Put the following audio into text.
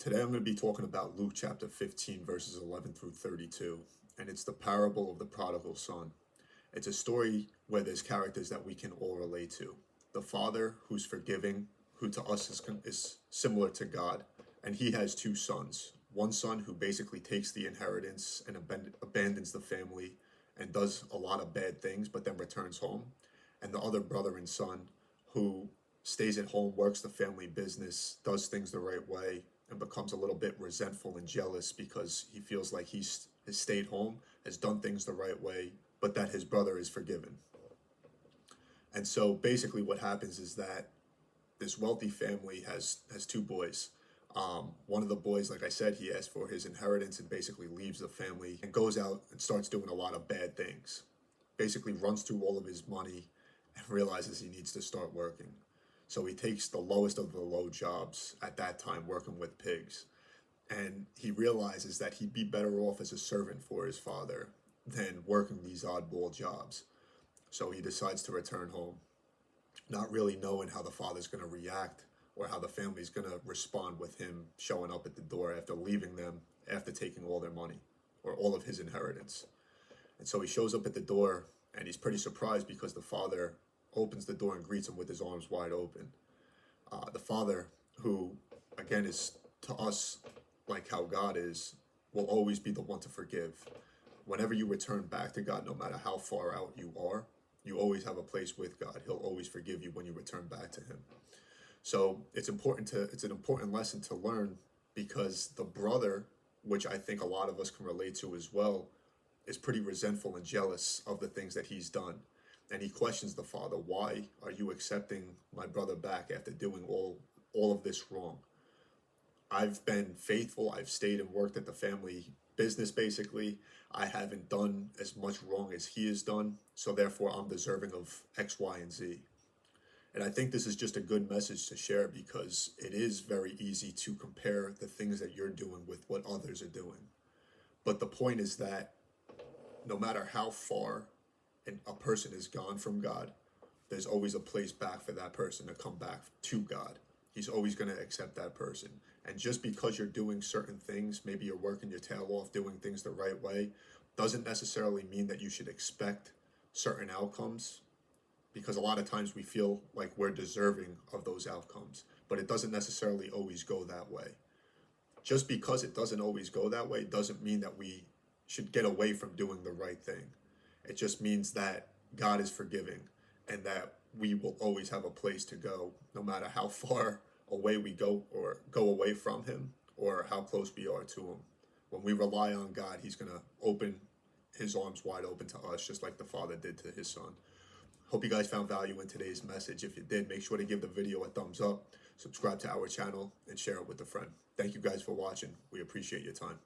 Today I'm going to be talking about Luke chapter 15, verses 11 through 32, and it's the parable of the prodigal son. It's a story where there's characters that we can all relate to. The father who's forgiving, who to us is similar to God, and he has two sons. One son who basically takes the inheritance and abandons the family and does a lot of bad things, but then returns home. And the other brother and son who stays at home, works the family business, does things the right way, and becomes a little bit resentful and jealous because he feels like has stayed home, has done things the right way, but that his brother is forgiven. And so basically what happens is that this wealthy family has two boys. One of the boys, like I said, he asks for his inheritance and basically leaves the family and goes out and starts doing a lot of bad things. Basically runs through all of his money and realizes he needs to start working. So he takes the lowest of the low jobs at that time, working with pigs. And he realizes that he'd be better off as a servant for his father than working these oddball jobs. So he decides to return home, not really knowing how the father's going to react or how the family's going to respond with him showing up at the door after leaving them, after taking all their money or all of his inheritance. And so he shows up at the door and he's pretty surprised because the father opens the door and greets him with his arms wide open. The father, who again is to us like how God is, will always be the one to forgive. Whenever you return back to God, no matter how far out you are, you always have a place with God. He'll always forgive you when you return back to him. So it's an important lesson to learn, because the brother, which I think a lot of us can relate to as well, is pretty resentful and jealous of the things that he's done. And he questions the father, why are you accepting my brother back after doing all of this wrong? I've been faithful. I've stayed and worked at the family business, basically. I haven't done as much wrong as he has done. So therefore, I'm deserving of X, Y, and Z. And I think this is just a good message to share, because it is very easy to compare the things that you're doing with what others are doing. But the point is that no matter how far a person is gone from God, there's always a place back for that person to come back to God. He's always going to accept that person. And just because you're doing certain things, maybe you're working your tail off, doing things the right way, doesn't necessarily mean that you should expect certain outcomes, because a lot of times we feel like we're deserving of those outcomes, but it doesn't necessarily always go that way. Just because it doesn't always go that way doesn't mean that we should get away from doing the right thing. It just means that God is forgiving and that we will always have a place to go, no matter how far away we go or go away from him, or how close we are to him. When we rely on God, he's going to open his arms wide open to us, just like the father did to his son. Hope you guys found value in today's message. If you did, make sure to give the video a thumbs up, subscribe to our channel, and share it with a friend. Thank you guys for watching. We appreciate your time.